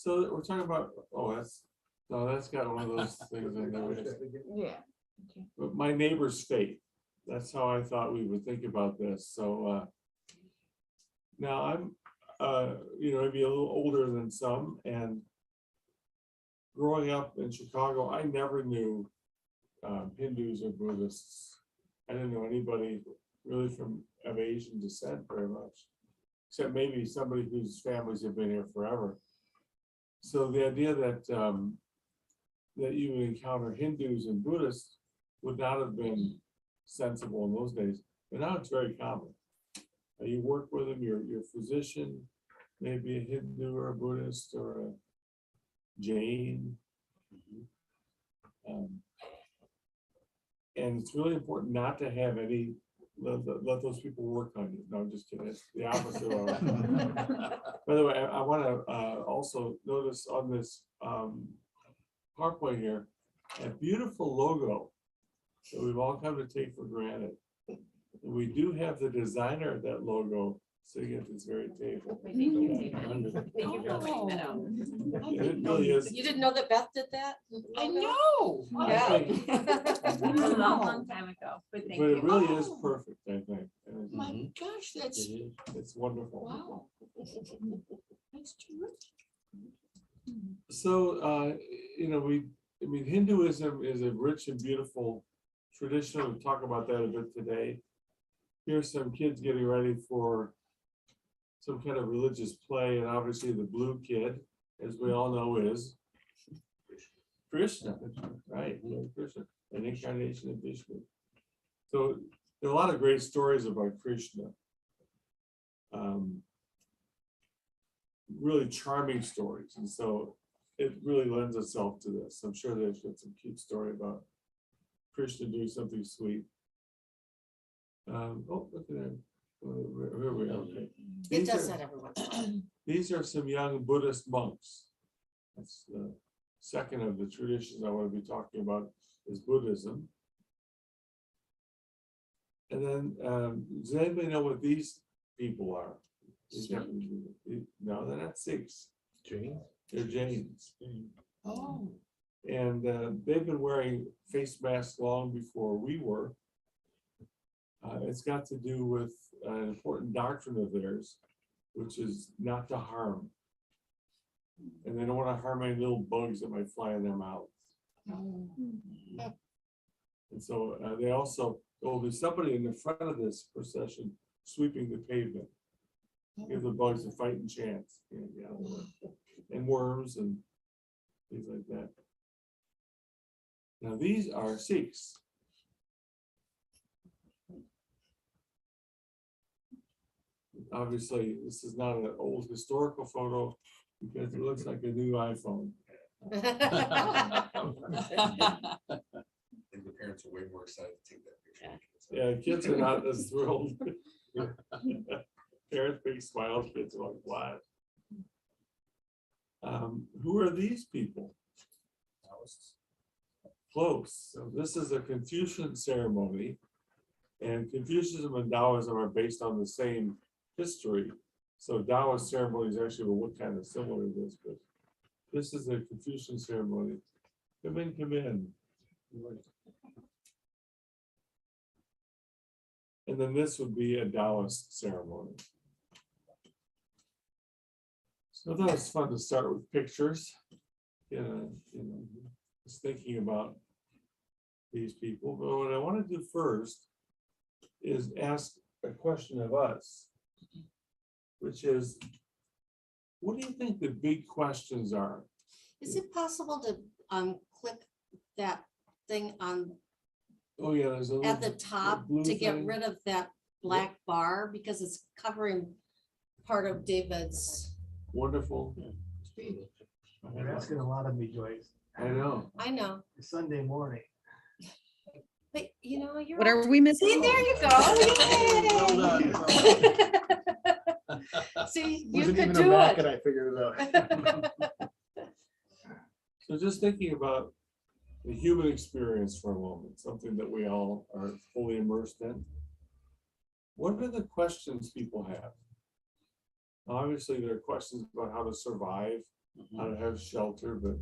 So we're talking about, that's got one of those things I know. Yeah. But my neighbor's faith, that's how I thought we would think about this. So now I'm, maybe a little older than some, and growing up in Chicago, I never knew Hindus or Buddhists. I didn't know anybody really of Asian descent very much, except maybe somebody whose families have been here forever. So the idea that that you would encounter Hindus and Buddhists would not have been sensible in those days, but now it's very common. You work with them, your physician, maybe a Hindu or a Buddhist or a Jain. And it's really important not to have any, let those people work on you. No, I'm just kidding. It's the opposite. By the way, I want to also notice on this PowerPoint here, a beautiful logo that we've all come to take for granted. And we do have the designer of that logo sitting at this very table. Thank you for pointing that out. It really is. You didn't know that Beth did that? I know. Yeah. A long time ago, but thank But it you. really is perfect, I think. And My gosh, that's, it's wonderful. wow. That's terrific. So, Hinduism is a rich and beautiful tradition. We'll talk about that a bit today. Here's some kids getting ready for some kind of religious play, and obviously the blue kid, as we all know, is Krishna, right? Krishna, an incarnation of Vishnu. So there are a lot of great stories about Krishna. Really charming stories, and so it really lends itself to this. I'm sure there's got some cute story about Krishna doing something sweet. Look at that. Here we are. Okay. It does that every once in a while. These are some young Buddhist monks. That's the second of the traditions I want to be talking about is Buddhism. And then, does anybody know what these people are? No, they're not Sikhs. James? They're Jains. Oh. And they've been wearing face masks long before we were. It's got to do with an important doctrine of theirs, which is not to harm. And they don't want to harm any little bugs that might fly in their mouths. And so they also, there will be somebody in the front of this procession sweeping the pavement. Give the bugs a fighting chance. And worms and things like that. Now these are Sikhs. Obviously, this is not an old historical photo because it looks like a new iPhone. And the parents are way more excited to take that picture. Yeah, kids are not as thrilled. Parents big smiles, kids are like, what? Who are these people? Close. So this is a Confucian ceremony, and Confucianism and Taoism are based on the same history. So Taoist ceremonies actually will look kind of similar to this, but this is a Confucian ceremony. Come in, come in. And then this would be a Taoist ceremony. So that was fun to start with pictures. Just thinking about these people. But what I want to do first is ask a question of us, which is, what do you think the big questions are? Is it possible to click that thing on Oh yeah, there's a at the little top blue to get thing. rid of that black bar because it's covering part of David's. Wonderful. You're asking a lot of me, Joyce. I know. I know, It's Sunday morning. but you're. What are we missing? See, there you Well go. done. Yay. See, you Wasn't could even a do Mac it. and I figured it out. So just thinking about the human experience for a moment, something that we all are fully immersed in. What are the questions people have? Obviously, there are questions about how to survive how to have shelter, but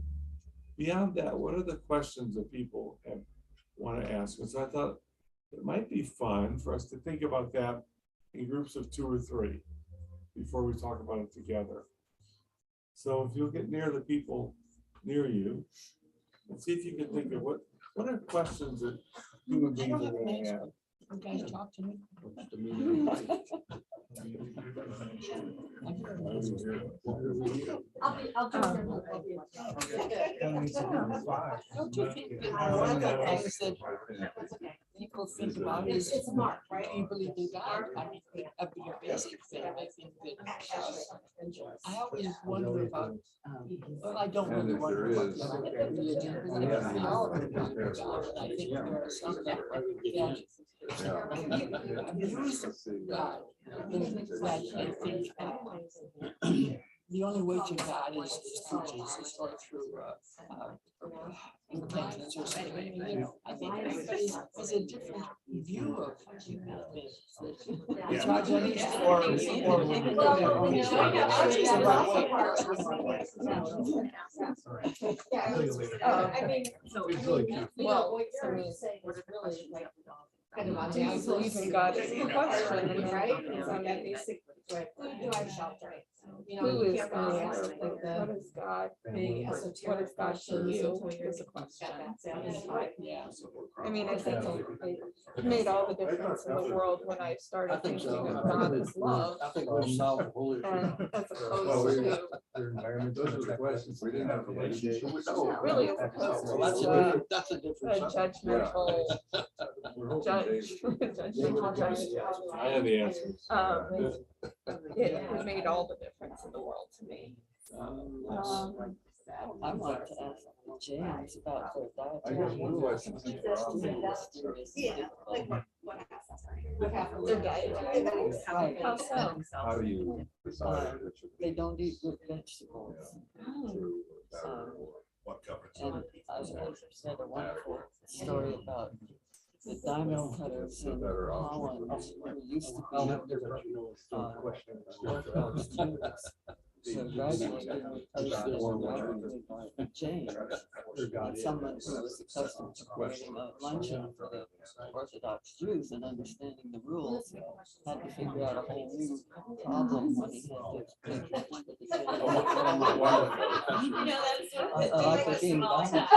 beyond that, what are the questions that people want to ask? And so I thought it might be fun for us to think about that in groups of 2 or 3 before we talk about it together. So if you'll get near the people near you and see if you can think of what are questions that human beings are going to have. You guys talk to me. I'll do Don't you think that one of the things that people think about is, It's Mark, right? do you believe in God? I mean, a basic thing, I think that, I always wonder about, well, I don't really wonder about the other religions, but we all believe in God, and I think there are some that use God, that they think the only way to God is through Jesus or through repentance or something. You know, I think everybody has a different view of things. It's not just or people that believe it's the right way. I mean, It's really cute. well, what you're saying is really like. Kind of Do you believe in God is the question, and then Right? it's on that basic, Right. Who do I shelter? You know, who you is can't really ask God, like what the is God, big what is esoteric God to questions you, until you're is a question. Yeah. I mean, I think it made all the difference in the world when I started thinking of God as love, I think we've solved the whole issue. and as opposed to, Those are the questions we didn't have. really as opposed Well, that's to that's a a different. judgmental judgmental judge. I have the answers. It made all the difference in the world to me. I wanted to ask James about the I dietary guess one rules. question. Yeah, like what happened? Their dietary rules? Right. How so? How do you decide which of They don't eat root vegetables. What governs? And I read a wonderful story about the diamond cutters in Holland who used to be Orthodox Jews. So gradually, they replaced their with James. And someone who was accustomed to creating a luncheon for the Orthodox Jews and understanding the rules had to figure out a whole new problem when he had to make lunch for the kids. Like the being diamond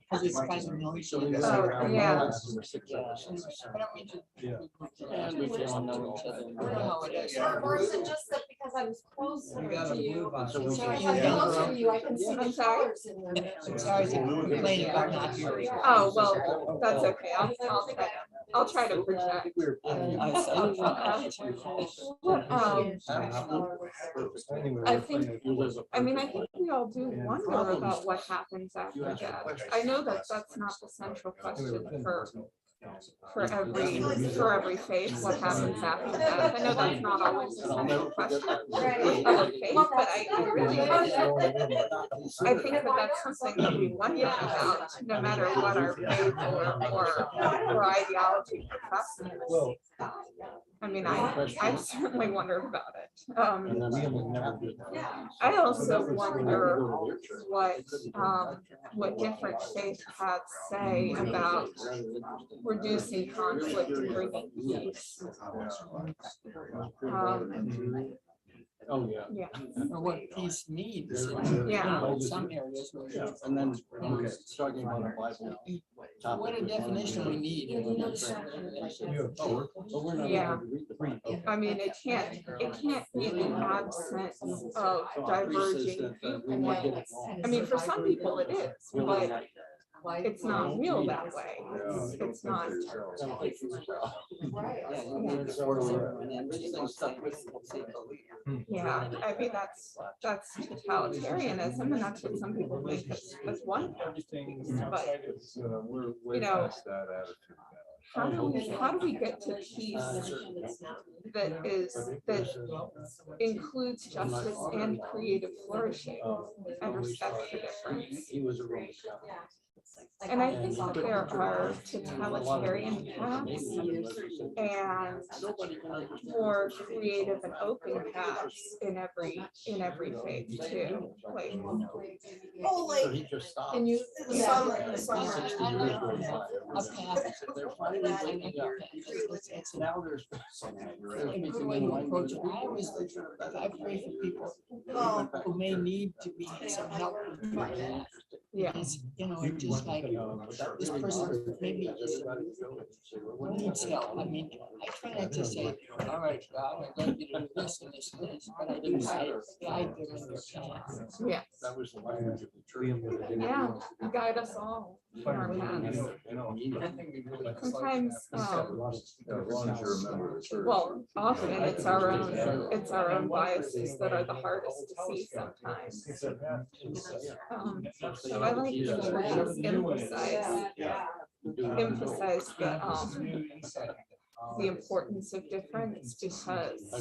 because it's kind of military. Oh, yeah. And we can all know each other. Or is it just that because I was closer You gotta to you? move on. So if I'm closer to you, I can see I'm the sorry? colors in them. I'm sorry to complain about not hearing. Oh, well, that's okay. I'll try to project. I mean, I think we all do wonder about what happens after death. I know that that's not the central question for every faith, what happens after death. I know that's not always the central question of a faith, but I really, I think that that's something that we wonder about, no matter what our faith or ideology professes. I mean, I've certainly wondered about it. I also wonder what different faiths have say about reducing conflict and bringing peace. Oh, yeah. Yeah. Or what peace means. Yeah. In some areas. And then talking about the Bible. What a definition we need. Yeah. I mean, it can't be in absence of diverging viewpoints. I mean, for some people it is, but it's not real that way. It's not. Yeah, I mean, that's totalitarianism, and that's what some people think as one. But, you know, how do we get to peace that includes justice and creative flourishing and respect for difference? He was a Roman Catholic. And I think that there are totalitarian paths and more creative and open paths in every faith too. Like, So he just stopped. Can you? Some- A path. Now there's. A good way to approach it. I pray for people who may need to be some help with that. yeah, Because, you know, it's just like, this person maybe just needs help. I mean, I try not to say, all right, God, I'd like you to do this and this and this, but I do say, guide them in their path. yeah, That was the language of the church. yeah, guide us all in our paths. Sometimes, As long as you remember the church. well, often it's our own biases that are the hardest to see sometimes. So I like to just emphasize the importance of difference, because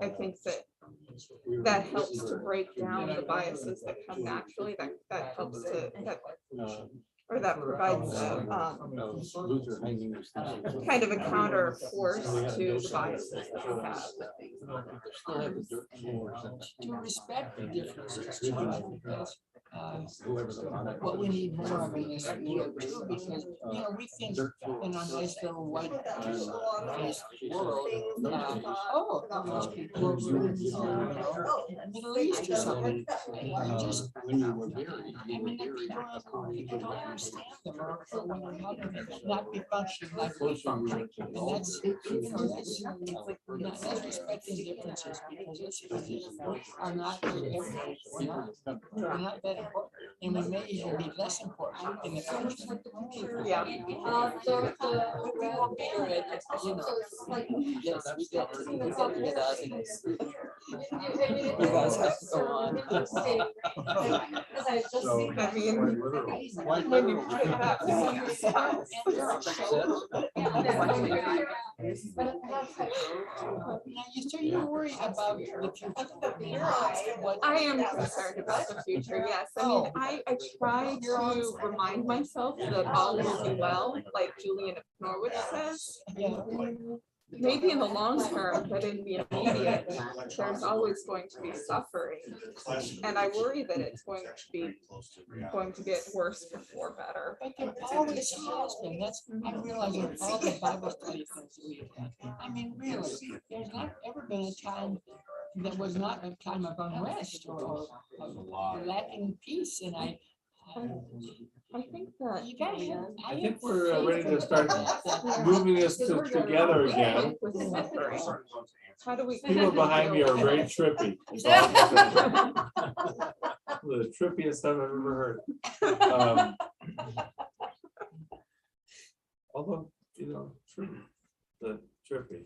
I think that helps to break down the biases that come naturally, that helps to, that provides kind of a counter force to the biases that we have. To respect the differences too, I think that's what we need more of in this world too, because, you know, we think in our nice little white world, oh, those people are from, Middle East or something. And just, When you were married, I mean, people don't understand them, or when they're not be functioning like we function. And that's, you know, that's respecting differences, because differences are not everything. We're not that important, and we may even be less important in the future. Yeah. So we won't be ready, you know. Yes, we got to get out of this. You guys have to go on. I mean, when you put it that Now, you say you worry about the future. I am concerned about the future, yes. I mean, I try to remind myself that all will be well, like Julian of Norwich says. Maybe in the long term, but in the immediate, there's always going to be suffering. And I worry that it's going to get worse before better. But there always has been. That's, I'm realizing all the Bible study things we've done. I mean, really, there's not ever been a time that was not a time of unrest or lacking peace. And I think that. you gotta have. I think we're ready to start moving this together again. With suffering. How do we? People behind me are very trippy. That's all I'm saying. The trippiest stuff I've ever heard. Although, you know, trippy.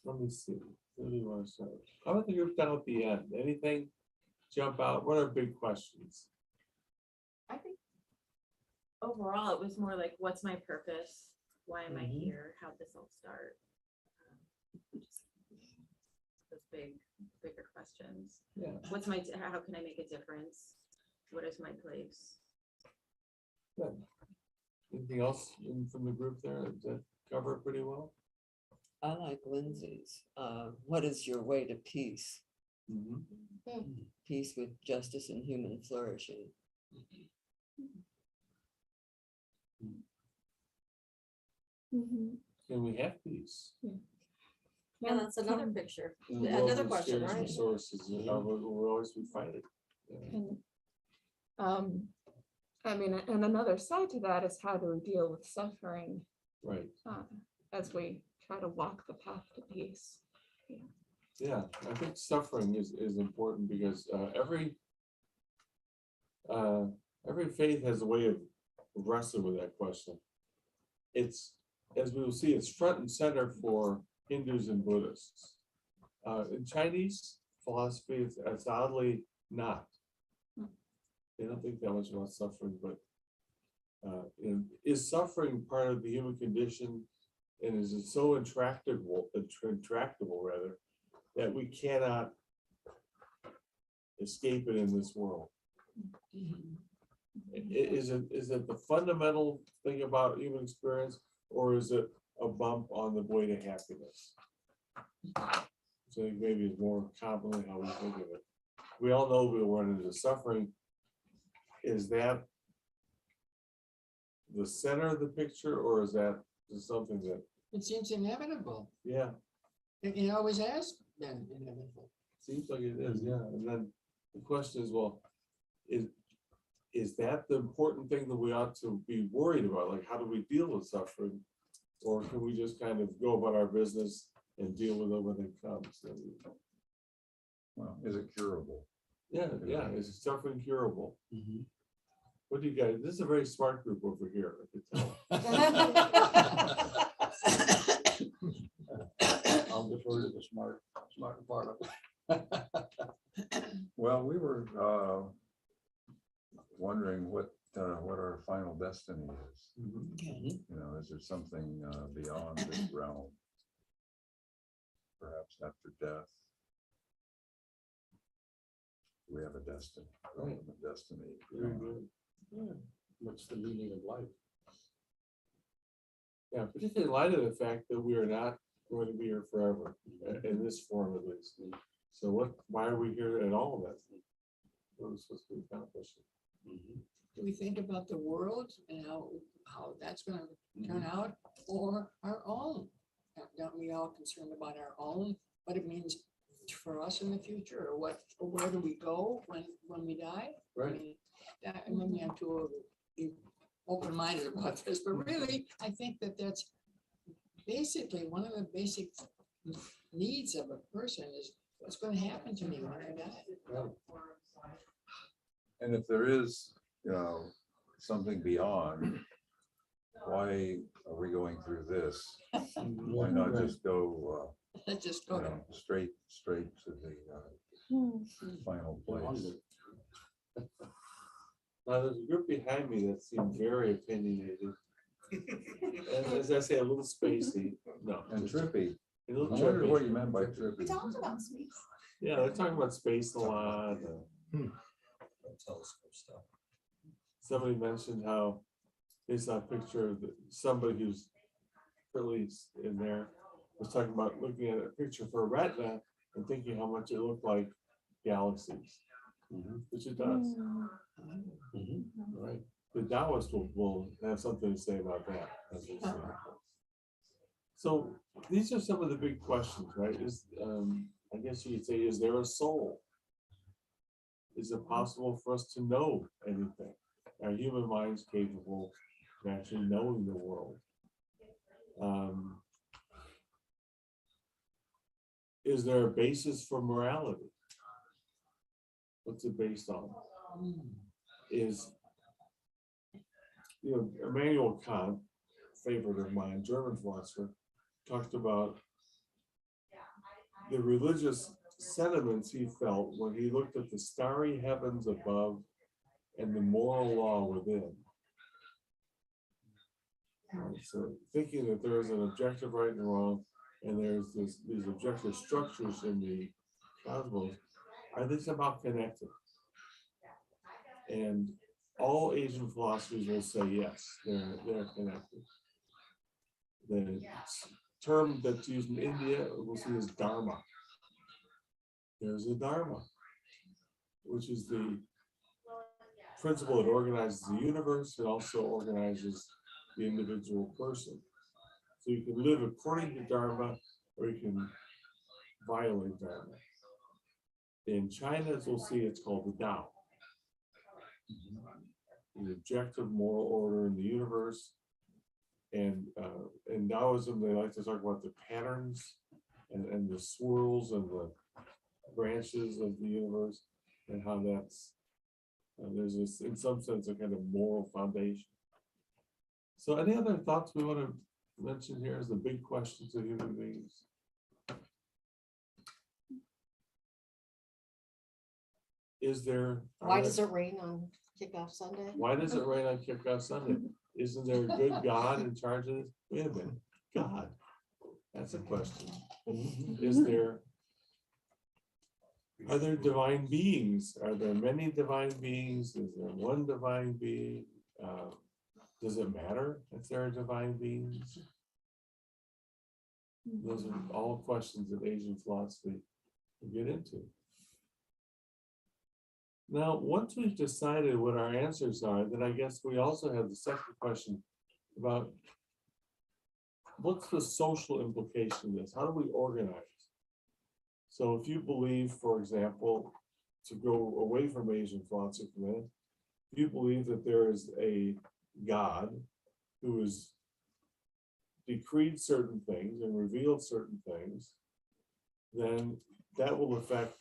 Let me see. What do you want to say? How about the group down at the end? Anything jump out? What are big questions? I think overall, it was more like, what's my purpose? Why am I here? How'd this all start? Just those bigger questions. Yeah. What's my, how can I make a difference? What is my place? Good. Anything else from the group there? Does that cover it pretty well? I like Lindsay's. What is your way to peace? Peace with justice and human flourishing. Can we have peace? Yeah, that's another picture, In the another world of question, scarce right? resources, you know, we'll always be fighting. I mean, and another side to that is how do we deal with suffering Right. as we try to walk the path to peace. Yeah, I think suffering is important because every faith has a way of wrestling with that question. It's, as we will see, it's front and center for Hindus and Buddhists. In Chinese philosophy, it's oddly not. They don't think that much about suffering, but is suffering part of the human condition, and is it so intractable rather, that we cannot escape it in this world? Is it the fundamental thing about human experience, or is it a bump on the way to happiness? So I think maybe it's more commonly how we think of it. We all know we'll run into suffering. Is that the center of the picture, or is that just something that, It seems inevitable. yeah, It always has been inevitable. seems like it is, yeah. And then the question is, well, is that the important thing that we ought to be worried about? Like, how do we deal with suffering? Or can we just kind of go about our business and deal with it when it comes? Well, is it curable? Yeah, is suffering curable? What do you guys, this is a very smart group over here, I could tell. I'll defer to the smart part of it. Well, we were wondering what our final destiny is. Okay. You know, is there something beyond this realm? Perhaps after death? Do we have a destiny? Do we have a destiny? Very good. Yeah. What's the meaning of life? Yeah, particularly in light of the fact that we are not going to be here forever, in this form at least. So why are we here at all then? What are we supposed to be accomplishing? Do we think about the world and how that's gonna turn out, or our own? Aren't we all concerned about our own, what it means for us in the future, or where do we go when we die? Right. Maybe I'm too open-minded about this, but really, I think that's basically one of the basic needs of a person is what's going to happen to me when I die. And if there is, you know, something beyond, why are we going through this? Why not just go, Just go you to know, straight to the final place? Now, there's a group behind me that seemed very opinionated. And as I say, a little spacey. No. And just trippy. a I little wondered what trippy. you meant by trippy. Yeah, they're talking about space a lot. Telescope stuff. Somebody mentioned how they saw a picture of somebody who's really in there was talking about looking at a picture for a retina and thinking how much it looked like galaxies, which it does. Right. The Taoist will have something to say about that. As we'll see. So these are some of the big questions, right? I guess you could say, is there a soul? Is it possible for us to know anything? Are human minds capable of actually knowing the world? Is there a basis for morality? What's it based on? Immanuel Kant, favorite of mine, German philosopher, talked about the religious sentiments he felt when he looked at the starry heavens above and the moral law within. So thinking that there is an objective right and wrong, and there's these objective structures in the cosmos, are they somehow connected? And all Asian philosophies will say yes, they're connected. The term that's used in India, we'll see as dharma. There's a dharma, which is the principle that organizes the universe. It also organizes the individual person. So you can live according to dharma, or you can violate dharma. In China, as we'll see, it's called the Tao. The objective moral order in the universe. And in Taoism, they like to talk about the patterns and the swirls and the branches of the universe, and how that's there's this, in some sense, a kind of moral foundation. So any other thoughts we want to mention here as the big questions of human beings? Why does it rain on kickoff Sunday? Why does it rain on kickoff Sunday? Isn't there a good God in charge of this? Wait a minute, God, that's a question. Is there Are there divine beings? Are there many divine beings? Is there one divine being? Does it matter if there are divine beings? Those are all questions that Asian philosophy will get into. Now, once we've decided what our answers are, then I guess we also have the second question about what's the social implication of this? How do we organize? So if you believe, for example, to go away from Asian philosophy for a minute, if you believe that there is a God who has decreed certain things and revealed certain things, then that will affect,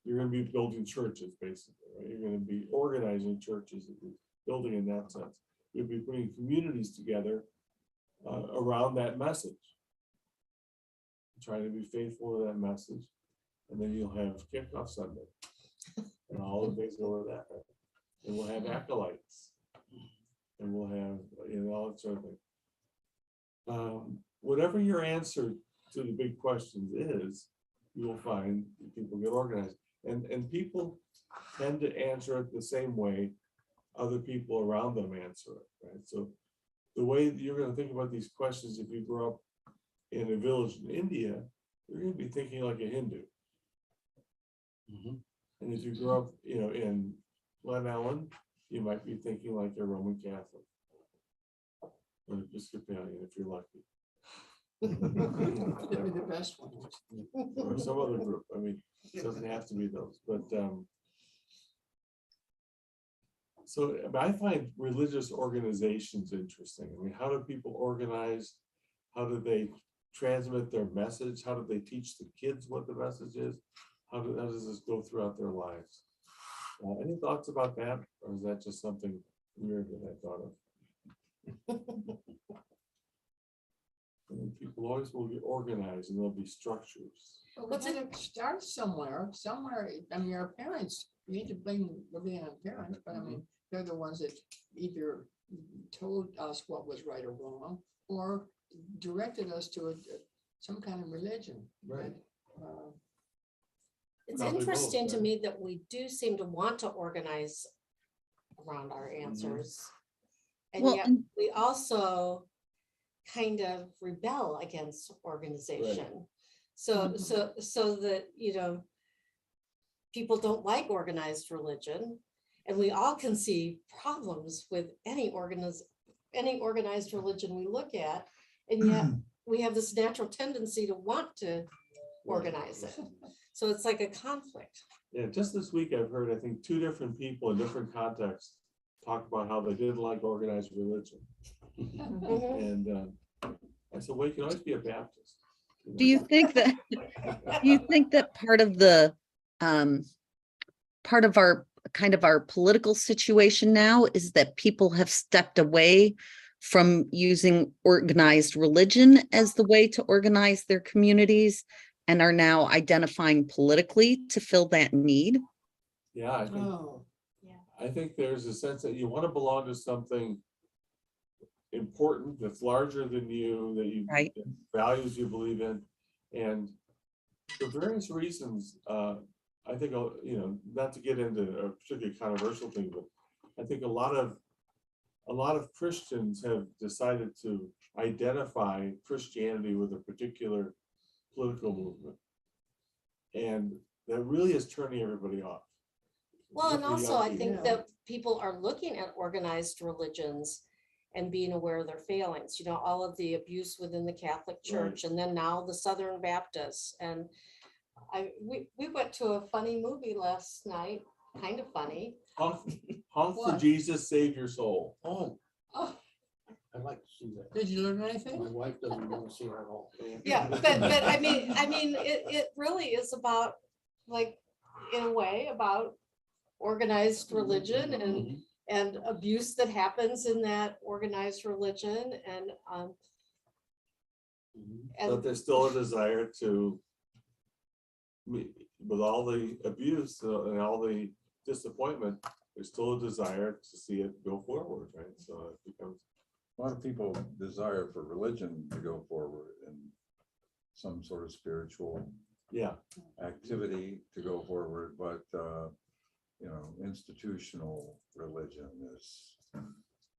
you're going to be building churches, basically, right? You're going to be organizing churches, building in that sense. You'll be putting communities together around that message. Try to be faithful to that message, and then you'll have kickoff Sunday, and all the things go with that. Right? And we'll have acolytes, and we'll have all that sort of thing. Whatever your answer to the big questions is, you will find people get organized, and people tend to answer it the same way other people around them answer it. Right. So the way that you're going to think about these questions, if you grow up in a village in India, you're going to be thinking like a Hindu. And if you grow up, in Glen Ellen, you might be thinking like a Roman Catholic or Episcopalian if you're lucky. Could be the best one. Or some other group. I mean, it doesn't have to be those, but so I find religious organizations interesting. I mean, how do people organize? How do they transmit their message? How do they teach the kids what the message is? How does this go throughout their lives? Any thoughts about that? Or is that just something weird that I thought of? And people always will get organized and there'll be structures. But it starts somewhere, I mean, our parents, you need to blame on parents, but I mean, they're the ones that either told us what was right or wrong, or directed us to some kind of religion. Right. It's Probably both, interesting to right? me that we do seem to want to organize around our answers. And Well, yet we also kind of rebel against organization. So that, people don't like organized religion, and we all can see problems with any organized religion we look at, and yet we have this natural tendency to want to organize it. So it's like a conflict. Yeah, just this week I've heard, I think, 2 different people in different contexts talk about how they didn't like organized religion. And I said, well, you can always be a Baptist. do you think that part of our kind of our political situation now is that people have stepped away from using organized religion as the way to organize their communities and are now identifying politically to fill that need? Yeah, I think there's a sense that you want to belong to something important that's larger than you, that you Right. values you believe in, and for various reasons, I think, not to get into a particularly controversial thing, but I think a lot of Christians have decided to identify Christianity with a particular political movement, and that really is turning everybody off. Well, and also I think Yeah. that people are looking at organized religions and being aware of their failings, all of the abuse within the Catholic Church, and then now the Southern Baptists. And we went to a funny movie last night, kind of funny. Honk for What? Jesus, save your soul. Oh, Oh, I'd like to see that. did you learn My anything? wife doesn't want to see it at all. Yeah, but I mean, it really is about, like, in a way, about organized religion and abuse that happens in that organized religion, and But there's still a desire to, with all the abuse and all the disappointment, there's still a desire to see it go forward, right? So it becomes. A lot of people desire for religion to go forward and some sort of spiritual Yeah, activity to go forward, but, you know, institutional religion is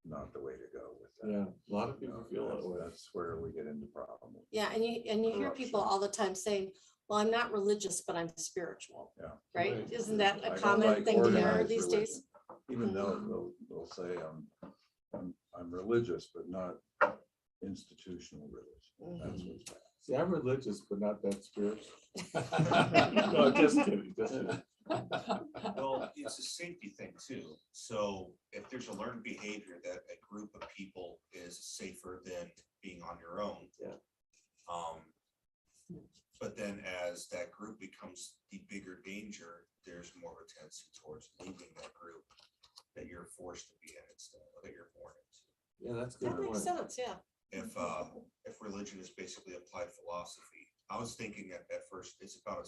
not the way to go with that. yeah, a lot of people feel that way. That's where we get into problems. Yeah, and you hear people all the time saying, well, I'm not religious, but I'm spiritual, Yeah. right? Right. Isn't that I a don't common like thing to hear organized these days? religion. Even though they'll say I'm religious, but not institutional religion. That's what's bad. See, I'm religious, but not that spiritual. No, just kidding, just kidding. Well, it's a safety thing too. So if there's a learned behavior that a group of people is safer than being on your own. Yeah. But then as that group becomes the bigger danger, there's more of a tendency towards leaving that group that you're forced to be in instead, or that you're born into. Yeah, that's a good That makes point. sense, yeah. If religion is basically applied philosophy, I was thinking at first it's about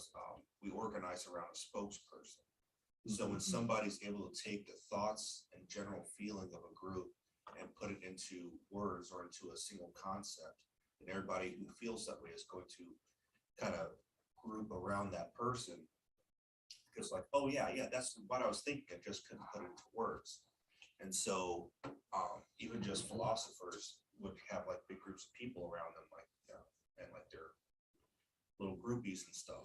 we organize around a spokesperson. So when somebody's able to take the thoughts and general feeling of a group and put it into words or into a single concept, and everybody who feels that way is going to kind of group around that person. Because like, oh yeah, that's what I was thinking. I just couldn't put it into words. And so even just philosophers would have like big groups of people around them, like and like their little groupies and stuff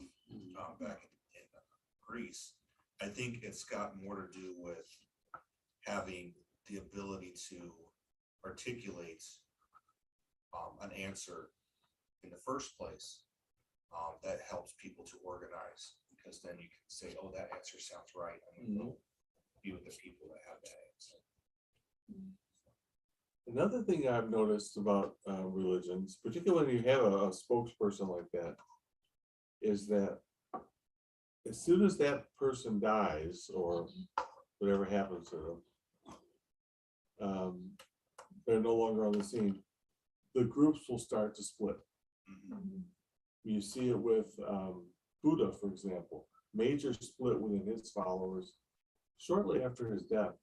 back in Greece. I think it's got more to do with having the ability to articulate an answer in the first place that helps people to organize, because then you can say, oh, that answer sounds right, and we will be with the people that have that answer. Another thing I've noticed about religions, particularly when you have a spokesperson like that, is that as soon as that person dies or whatever happens to them, they're no longer on the scene, the groups will start to split. You see it with Buddha, for example, major split within his followers shortly after his death.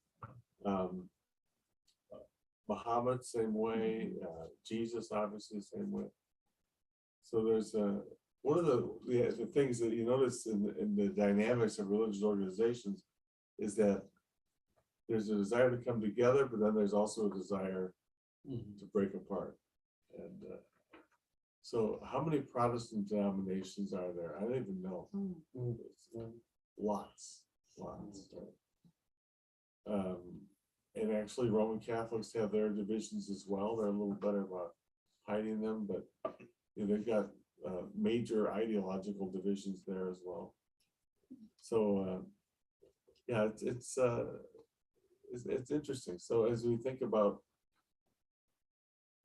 Muhammad, same way, Jesus, obviously, same way. So there's one of the things that you notice in the dynamics of religious organizations is that there's a desire to come together, but then there's also a desire to break apart. And so how many Protestant denominations are there? I don't even know. Lots. And actually Roman Catholics have their divisions as well. They're a little better about hiding them, but you know, they've got major ideological divisions there as well. So yeah, it's interesting. So as we think about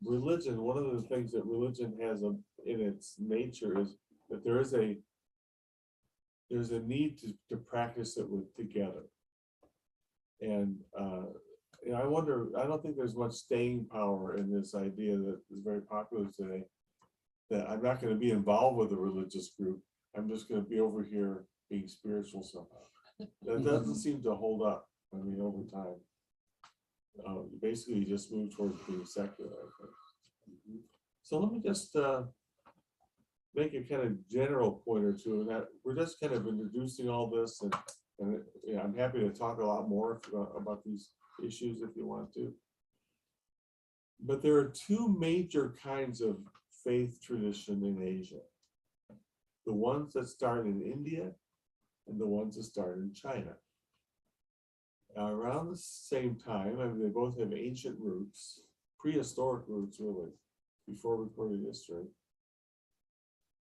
religion, one of the things that religion has in its nature is that there's a need to practice it together. And you know, I wonder, I don't think there's much staying power in this idea that is very popular today, that I'm not going to be involved with a religious group. I'm just going to be over here being spiritual somehow. That doesn't seem to hold up. I mean, over time. Basically, you just move towards being secular, I think. So let me just make a kind of general point or two, that we're just kind of introducing all this, and yeah, I'm happy to talk a lot more about these issues if you want to. But there are two major kinds of faith tradition in Asia. The ones that start in India and the ones that start in China. Around the same time, I mean, they both have ancient roots, prehistoric roots really, before recorded history.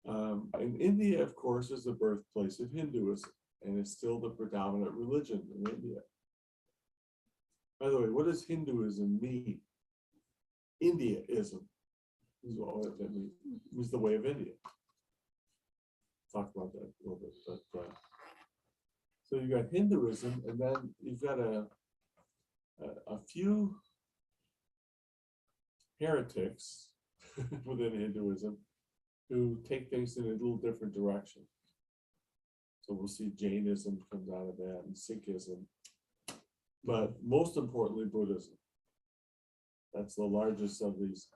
And India, of course, is the birthplace of Hinduism, and is still the predominant religion in India. By the way, what does Hinduism mean? Indiaism is what that means. It means the way of India. Talk about that a little bit. But, so you got Hinduism, and then you've got a few heretics within Hinduism who take things in a little different direction. So we'll see Jainism comes out of that, and Sikhism. But most importantly, Buddhism. That's the largest of these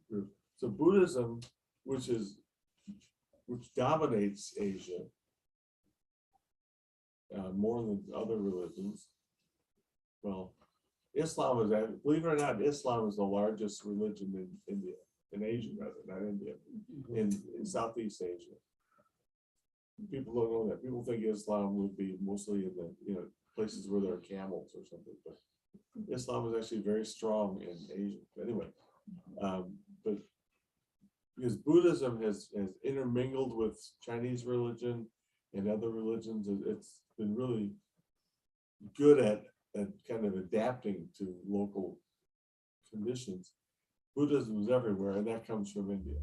groups. So Buddhism, which is which dominates Asia more than other religions. Well, Islam is, believe it or not, Islam is the largest religion in India, in Asia rather, not India, in Southeast Asia. People don't know that. People think Islam would be mostly in the, places where there are camels or something, but Islam is actually very strong in Asia. Anyway, but because Buddhism has intermingled with Chinese religion and other religions, it's been really good at kind of adapting to local conditions. Buddhism is everywhere, and that comes from India.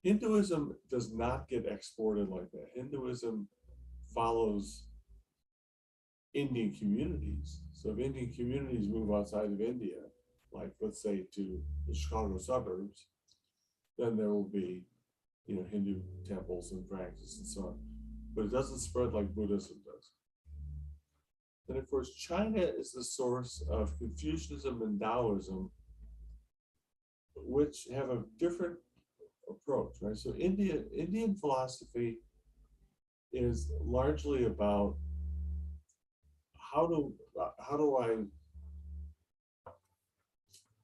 Hinduism does not get exported like that. Hinduism follows Indian communities. So if Indian communities move outside of India, like let's say to the Chicago suburbs, then there will be, Hindu temples and practices and so on. But it doesn't spread like Buddhism does. And of course, China is the source of Confucianism and Taoism, which have a different approach, right? So Indian philosophy is largely about how do I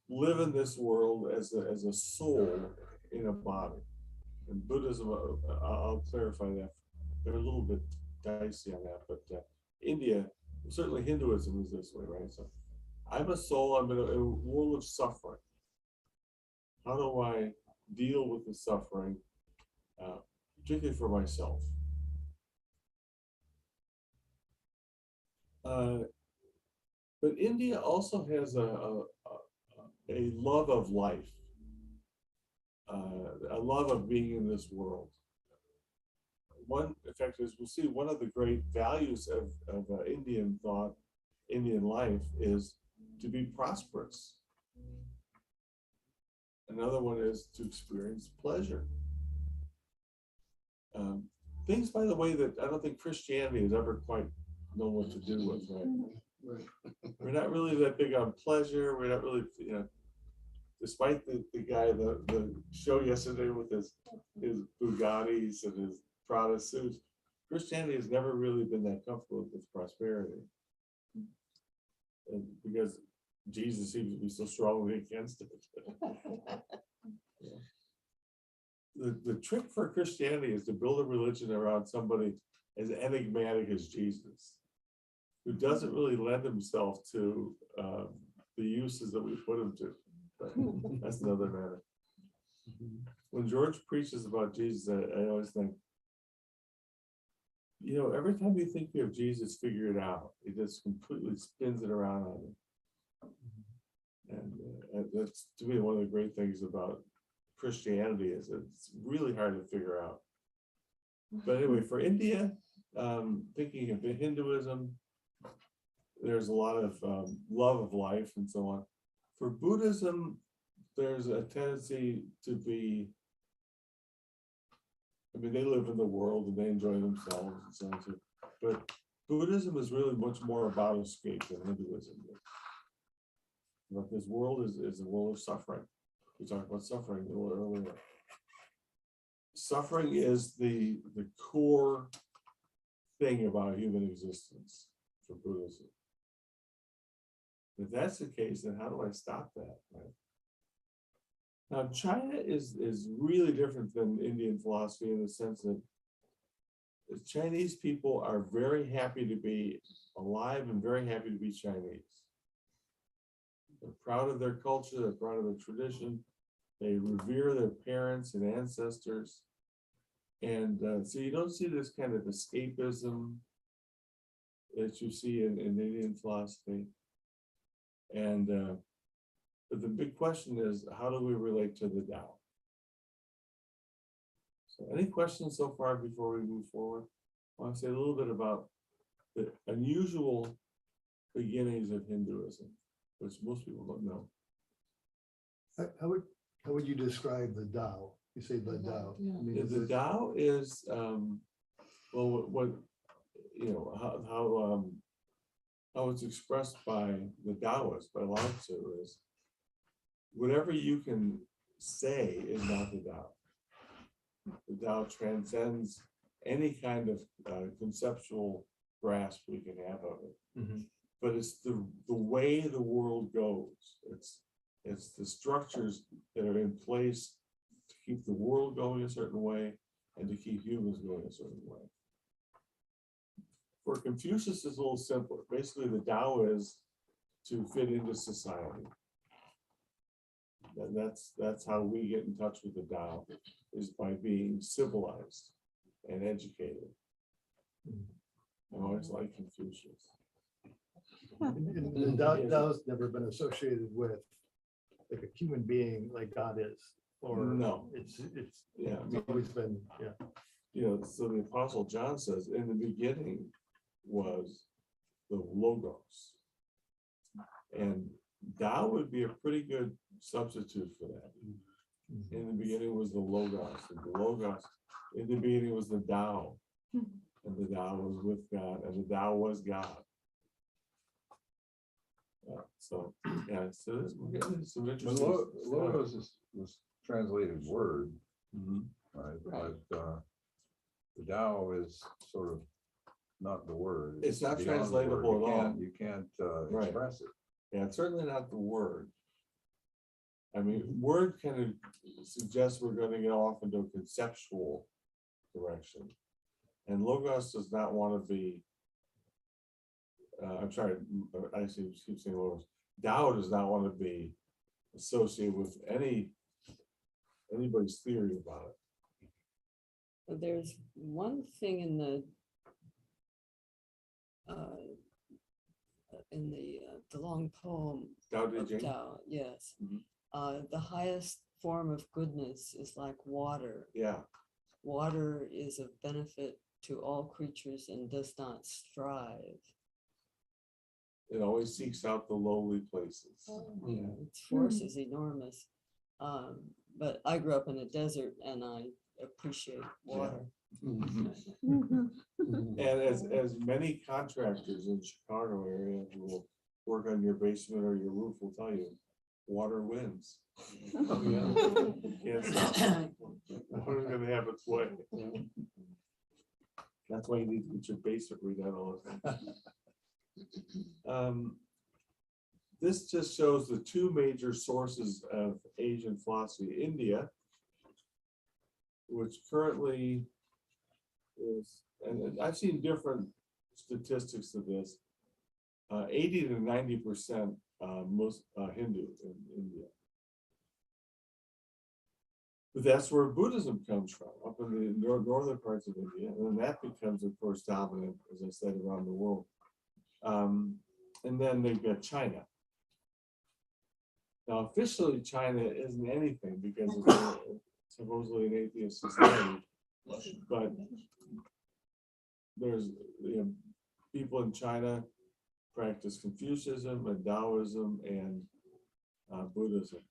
live in this world as a soul in a body. And Buddhism, I'll clarify that. They're a little bit dicey on that, but India, certainly Hinduism is this way, right? So I'm a soul, I'm in a world of suffering. How do I deal with the suffering, particularly for myself? But India also has a love of life, a love of being in this world. One, in fact, as we'll see, one of the great values of Indian thought, Indian life, is to be prosperous. Another one is to experience pleasure. Things, by the way, that I don't think Christianity has ever quite known what to do with, right? We're not really that big on pleasure. We're not really, despite the guy, the show yesterday with his Bugattis and his Prada suits, Christianity has never really been that comfortable with prosperity. And because Jesus seems to be so strongly against it. The trick for Christianity is to build a religion around somebody as enigmatic as Jesus, who doesn't really lend himself to the uses that we put him to. But that's another matter. When George preaches about Jesus, I always think, every time you think you have Jesus figured out, he just completely spins it around on you. And that's, to me, one of the great things about Christianity is it's really hard to figure out. But anyway, for India, thinking of Hinduism, there's a lot of love of life and so on. For Buddhism, there's a tendency to be, they live in the world and they enjoy themselves and so on too. But Buddhism is really much more about escape than Hinduism is. But this world is a world of suffering. We talked about suffering a little earlier. Suffering is the core thing about human existence for Buddhism. If that's the case, then how do I stop that? Right? Now, China is really different than Indian philosophy in the sense that the Chinese people are very happy to be alive and very happy to be Chinese. They're proud of their culture, they're proud of their tradition, they revere their parents and ancestors. And so you don't see this kind of escapism that you see in Indian philosophy. And but the big question is, how do we relate to the Tao? So any questions so far before we move forward? I want to say a little bit about the unusual beginnings of Hinduism, which most people don't know. How would you describe the Tao? You say the Tao. The Tao is, how it's expressed by the Taoists, by Lao Tzu, is whatever you can say is not the Tao. the Tao transcends any kind of conceptual grasp we can have of it. But it's the way the world goes. It's the structures that are in place to keep the world going a certain way and to keep humans going a certain way. For Confucius, it's a little simpler. Basically, the Tao is to fit into society. And that's how we get in touch with the Tao, is by being civilized and educated. I always like Confucius. And Tao's never been associated with like a human being like God is, or No. it's Yeah, I mean, always been, so the Apostle John says, in the beginning was the Logos. And Tao would be a pretty good substitute for that. In the beginning was the Logos, and the Logos, in the beginning was the Tao, and the Tao was with God, and the Tao was God. So we're getting into some interesting. Logos was translated word, right? Right. But the Tao is sort of not the word. It's not beyond the translatable word. at all. You can't Right. express it. Yeah, it's certainly not the word. I mean, word kind of suggests we're going to get off into a conceptual direction. And Logos does not want to be, I'm sorry, I keep saying Logos. Tao does not want to be associated with anybody's theory about it. But there's one thing in the long poem Tao Te of Ching. Tao, yes. Mhm. The highest form of goodness is like water. Yeah, Water is of benefit to all creatures and does not strive. it always seeks out the lowly places. Its force is enormous. But I grew up in a desert and I appreciate water. And as many contractors in Chicago area who will work on your basement or your roof will tell you, water wins. Can't stop it. Water's gonna have its way. That's why you need to get your basement redone all the time. This just shows the two major sources of Asian philosophy. India, which currently is, and I've seen different statistics of this, 80 to 90% most Hindu in India. But that's where Buddhism comes from, up in the northern parts of India, and then that becomes, of course, dominant, as I said, around the world. And then they've got China. Now, officially, China isn't anything because it's supposedly an atheist society, but there's people in China practice Confucianism and Taoism and Buddhism.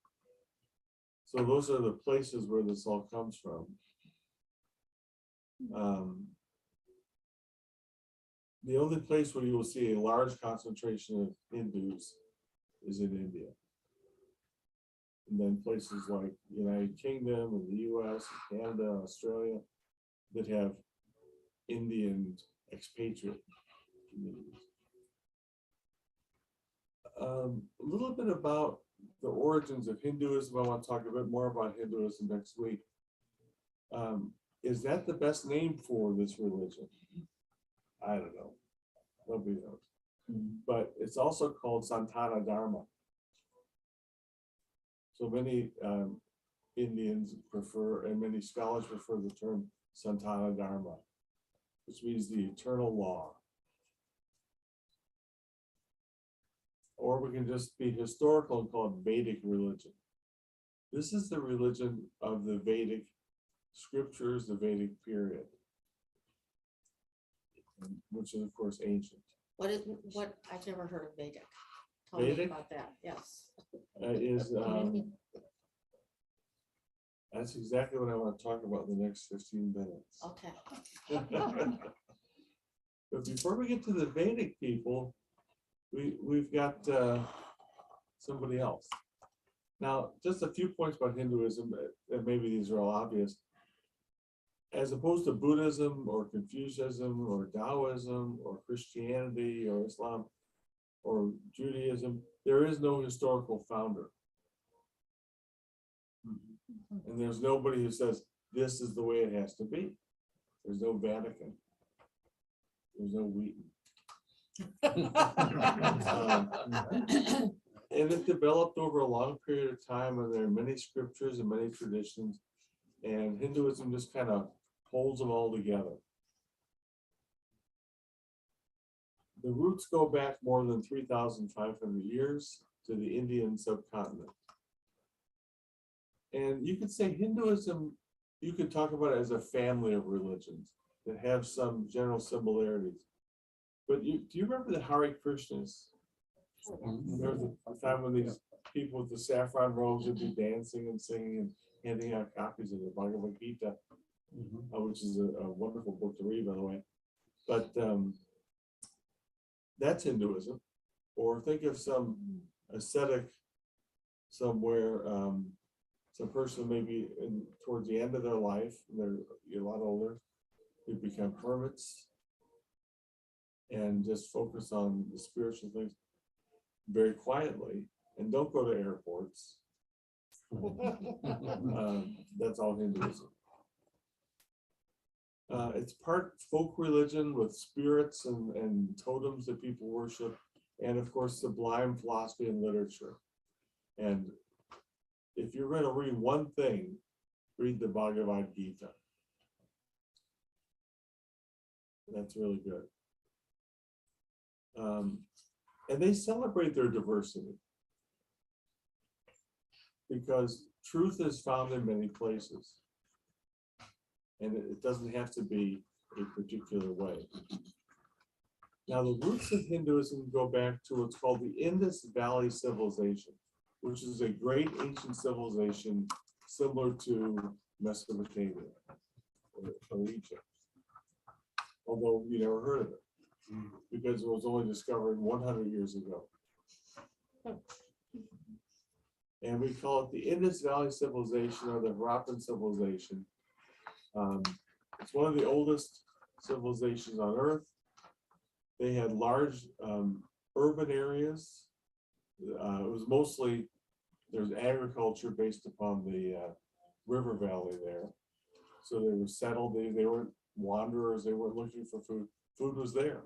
So those are the places where this all comes from. The only place where you will see a large concentration of Hindus is in India. And then places like United Kingdom and the US, Canada, Australia, that have Indian expatriate communities. A little bit about the origins of Hinduism. I want to talk a bit more about Hinduism next week. Is that the best name for this religion? I don't know. Nobody knows. But it's also called Santana Dharma. So many Indians prefer, and many scholars prefer the term Santana Dharma, which means the eternal law. Or we can just be historical and call it Vedic religion. This is the religion of the Vedic scriptures, the Vedic period, which is of course ancient. What I've never heard of Vedic. Tell me Vedic? about that, yes. That's exactly what I want to talk about in the next 15 minutes. Okay. But before we get to the Vedic people, we've got somebody else. Now, just a few points about Hinduism, and maybe these are all obvious. as opposed to Buddhism or Confucianism or Taoism or Christianity or Islam or Judaism, there is no historical founder. And there's nobody who says, this is the way it has to be. There's no Vatican. There's no Wheaton. And it developed over a long period of time, and there are many scriptures and many traditions, and Hinduism just kind of holds them all together. The roots go back more than 3,500 years to the Indian subcontinent. And you could say Hinduism, you could talk about it as a family of religions that have some general similarities. But do you remember the Hare Krishnas? There was a time when these people with the saffron robes would be dancing and singing and handing out copies of the Bhagavad Gita, which is a wonderful book to read, by the way. But that's Hinduism. Or think of some ascetic somewhere, some person maybe towards the end of their life, they're a lot older, they become hermits and just focus on the spiritual things very quietly and don't go to airports. That's all Hinduism. It's part folk religion with spirits and totems that people worship, and of course sublime philosophy and literature. And if you're going to read one thing, read the Bhagavad Gita. That's really good. And they celebrate their diversity because truth is found in many places. And it doesn't have to be a particular way. Now, the roots of Hinduism go back to what's called the Indus Valley Civilization, which is a great ancient civilization similar to Mesopotamia or Egypt. Although you never heard of it because it was only discovered 100 years ago. And we call it the Indus Valley Civilization or the Harappan Civilization. It's one of the oldest civilizations on Earth. They had large urban areas. It was mostly, there's agriculture based upon the river valley there. So they were settled, they weren't wanderers, they weren't looking for food. Food was there.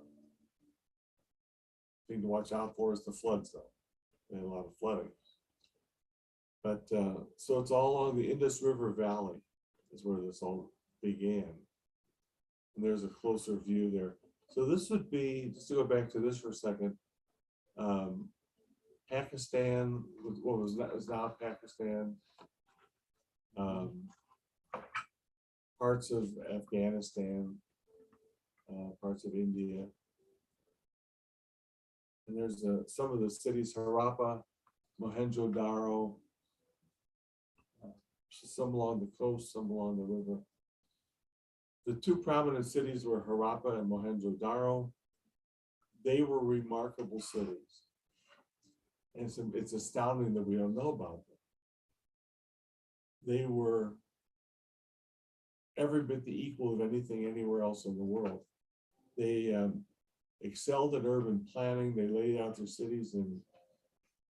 Thing to watch out for is the floods though. They had a lot of flooding. But so it's all along the Indus River Valley is where this all began. And there's a closer view there. So this would be, just to go back to this for a second, Pakistan, what was now Pakistan, parts of Afghanistan, parts of India. And there's some of the cities, Harappa, Mohenjo-Daro, some along the coast, some along the river. The two prominent cities were Harappa and Mohenjo-Daro. They were remarkable cities. And it's astounding that we don't know about them. They were every bit the equal of anything anywhere else in the world. They excelled at urban planning. They laid out their cities in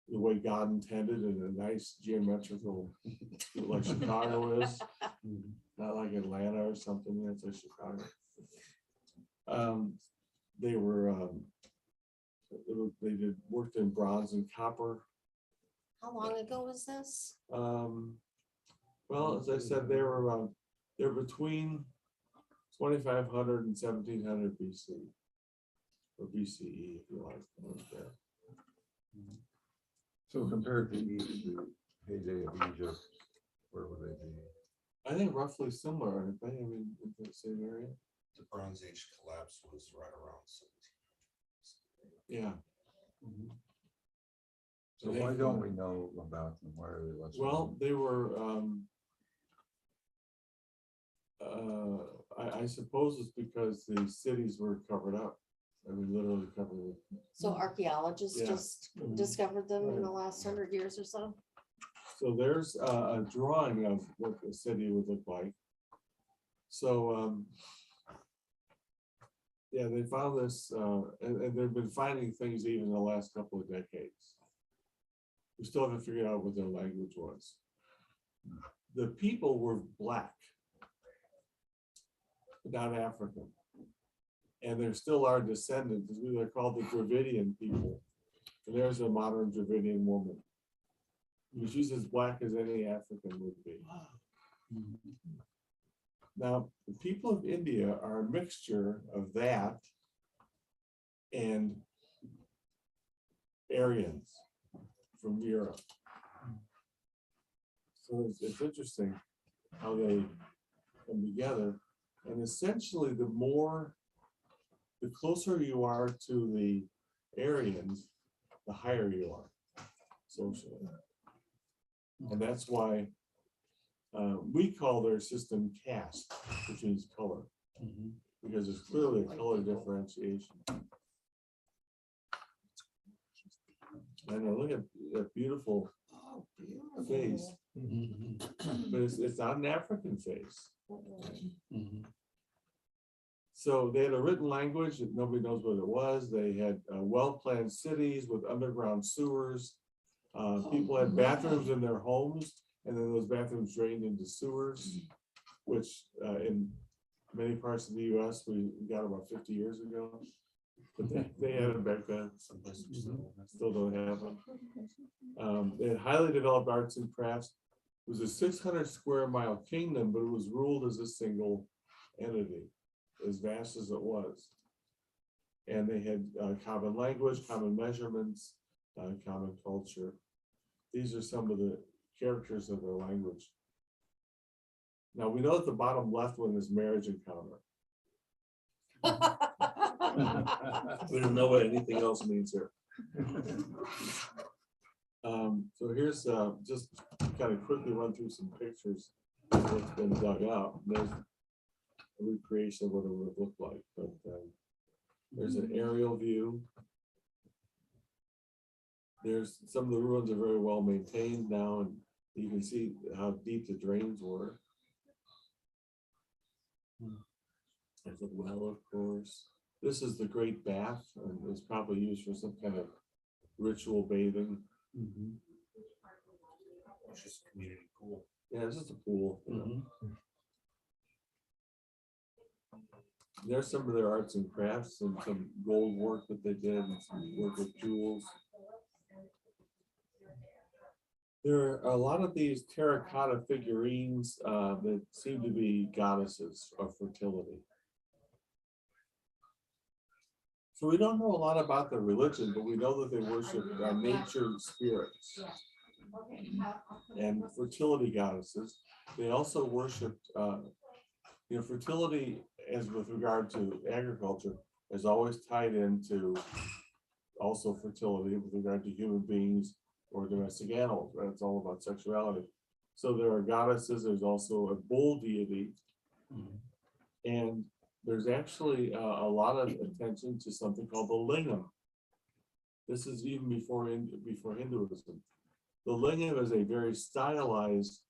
the way God intended in a nice geometrical, like Chicago is, not like Atlanta or something. That's like Chicago. They worked in bronze and copper. How long ago was this? Well, as I said, they're between 2500 and 1700 BC or BCE, if you like. So compared to the heyday of Egypt, where would they be? I think roughly similar, aren't they? I mean, in the same area. The Bronze Age collapse was right around 1700. Yeah. So why don't we know about them? Why are they less? Well, they were, I suppose it's because the cities were covered up. I mean, literally covered with. So archaeologists Yeah. just discovered them in the last 100 years or so? So there's a drawing of what the city would look like. So, yeah, they found this, and they've been finding things even in the last couple of decades. We still haven't figured out what their language was. The people were black, not African. And there still are descendants, they're called the Dravidian people. And there's a modern Dravidian woman. She's as black as any African would be. Now, the people of India are a mixture of that and Aryans from Europe. So it's interesting how they come together. And essentially, the closer you are to the Aryans, the higher you are socially. And that's why we call their system caste, which means color, because there's clearly a color differentiation. And look at that beautiful face, but it's not an African face. So they had a written language that nobody knows what it was. They had well-planned cities with underground sewers. People had bathrooms in their homes, and then those bathrooms drained into sewers, which in many parts of the US, we got about 50 years ago. But they had them back then. Some places still don't have them. They had highly developed arts and crafts. It was a 600 square mile kingdom, but it was ruled as a single entity, as vast as it was. And they had common language, common measurements, common culture. These are some of the characters of their language. Now we know that the bottom left one is marriage encounter. We don't know what anything else means here. So here's just kind of quickly run through some pictures of what's been dug up. There's a recreation of what it would look like, but there's an aerial view. There's some of the ruins are very well maintained now, and you can see how deep the drains were. There's a well, of course. This is the Great Bath, and it's probably used for some kind of ritual bathing. It's just a community pool. Yeah, it's just a pool. There's some of their arts and crafts and some gold work that they did and some work with jewels. There are a lot of these terracotta figurines that seem to be goddesses of fertility. So we don't know a lot about their religion, but we know that they worship nature spirits and fertility goddesses. They also worshiped, fertility as with regard to agriculture is always tied into also fertility with regard to human beings or domestic animals, right? It's all about sexuality. So there are goddesses, there's also a bull deity, and there's actually a lot of attention to something called the Lingam. This is even before Hinduism. The Lingam is a very stylized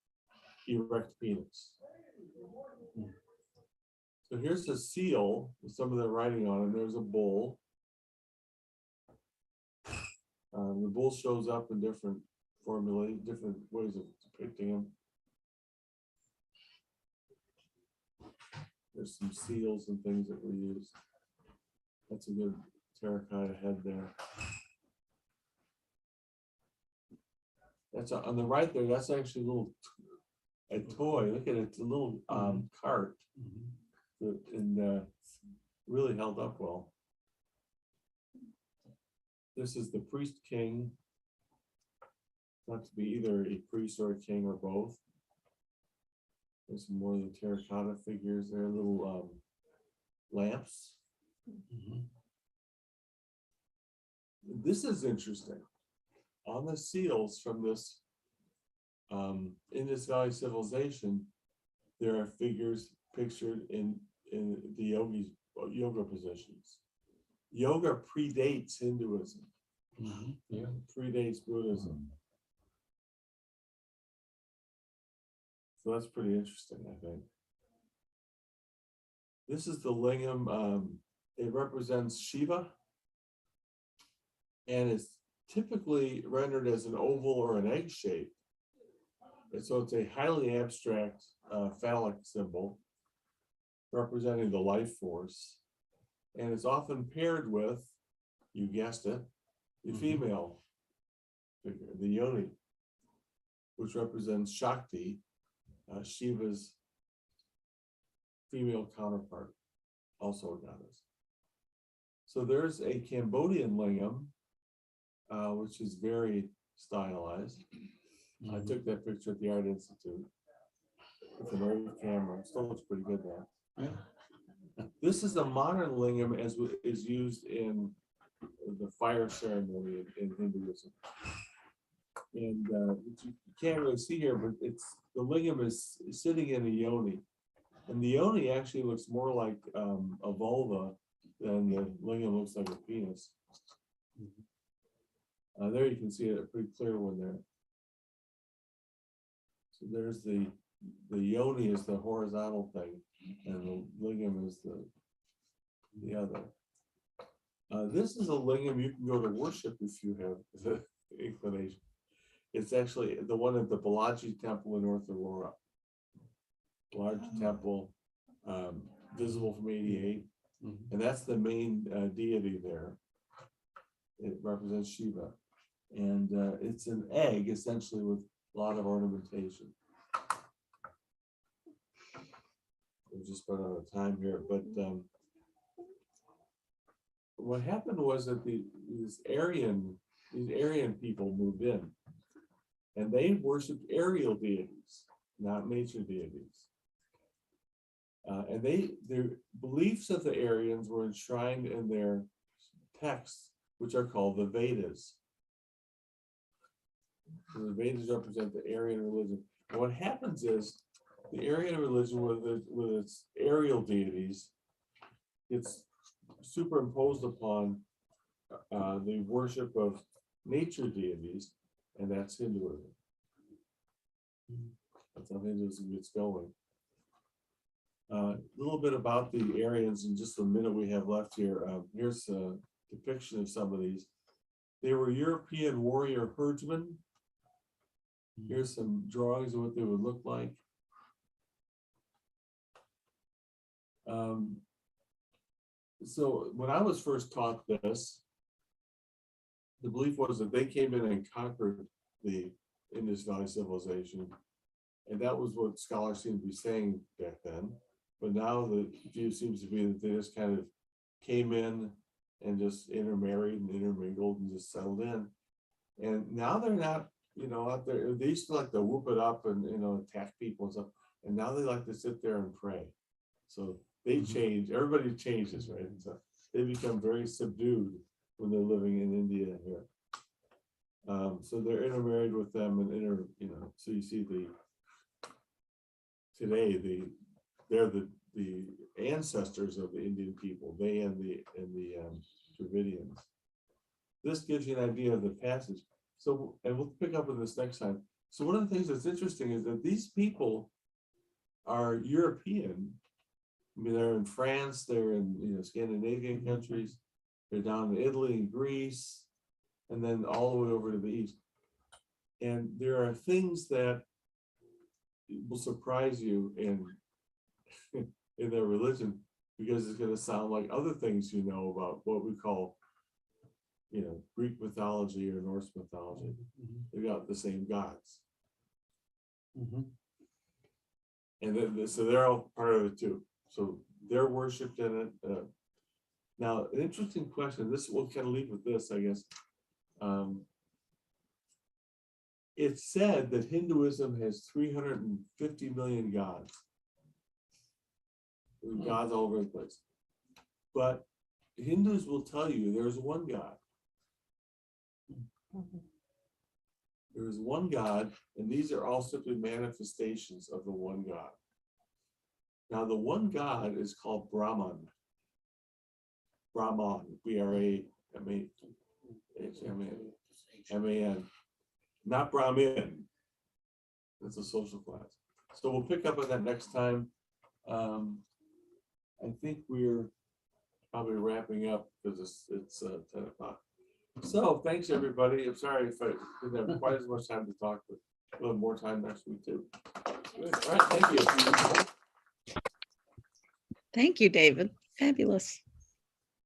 erect penis. So here's a seal with some of the writing on it. There's a bull. The bull shows up in different formulae, different ways of depicting him. There's some seals and things that were used. That's a good terracotta head there. That's on the right there. That's actually a toy. Look at it. It's a little cart, and really held up well. This is the priest king. Not to be either a priest or a king or both. There's some more of the terracotta figures there, little lamps. This is interesting. On the seals from this Indus Valley civilization, there are figures pictured in the yoga positions. Yoga predates Hinduism. Predates Buddhism. So that's pretty interesting, I think. This is the lingam. It represents Shiva. And it's typically rendered as an oval or an egg shape. And so it's a highly abstract phallic symbol representing the life force. And it's often paired with, you guessed it, the female figure, the yoni, which represents Shakti, Shiva's female counterpart, also a goddess. So there's a Cambodian lingam, which is very stylized. I took that picture at the Art Institute with an old camera. It still looks pretty good now. This is a modern lingam as is used in the fire ceremony in Hinduism. And you can't really see here, but the lingam is sitting in a yoni. And the yoni actually looks more like a vulva than the lingam looks like a penis. There you can see a pretty clear one there. So there's the yoni is the horizontal thing, and the lingam is the other. This is a lingam you can go to worship if you have the inclination. It's actually the one at the Bellagio Temple in North Aurora. Large temple, visible from 88, and that's the main deity there. It represents Shiva, and it's an egg essentially with a lot of ornamentation. We're just running out of time here, but what happened was that these Aryan people moved in, and they worshipped aerial deities, not nature deities. And their beliefs of the Aryans were enshrined in their texts, which are called the Vedas. So the Vedas represent the Aryan religion. And what happens is the Aryan religion with its aerial deities, it's superimposed upon the worship of nature deities, and that's Hinduism. That's how Hinduism gets going. A little bit about the Aryans in just the minute we have left here. Here's a depiction of some of these. They were European warrior herdsmen. Here's some drawings of what they would look like. So when I was first taught this, the belief was that they came in and conquered the Indus Valley civilization. And that was what scholars seem to be saying back then. But now the view seems to be that they just kind of came in and just intermarried and intermingled and just settled in. And now they're not, out there. They used to like to whoop it up and, attack people and stuff. And now they like to sit there and pray. So they change, everybody changes, right? And so they become very subdued when they're living in India here. So they're intermarried with them and so you see they're the ancestors of the Indian people, they and the Dravidians. This gives you an idea of the passage. So, and we'll pick up on this next time. So one of the things that's interesting is that these people are European. I mean, they're in France, they're in Scandinavian countries, they're down in Italy and Greece, and then all the way over to the east. And there are things that will surprise you in their religion, because it's going to sound like other things about what we call Greek mythology or Norse mythology. They've got the same gods. And then so they're all part of it too. So they're worshipped in it. Now, an interesting question, this we'll kind of leave with this, I guess. It's said that Hinduism has 350 million gods. There's gods all over the place. But Hindus will tell you there's one God. There is one God, and these are all simply manifestations of the one God. Now, the one God is called Brahman. Brahman, B-R-A-M-A-N, not Brahmin. That's a social class. So we'll pick up on that next time. I think we're probably wrapping up because it's 10 o'clock. So thanks, everybody. I'm sorry if I didn't have quite as much time to talk, but we'll have more time next week too. Good. All right, thank you. Thank you, David. Fabulous.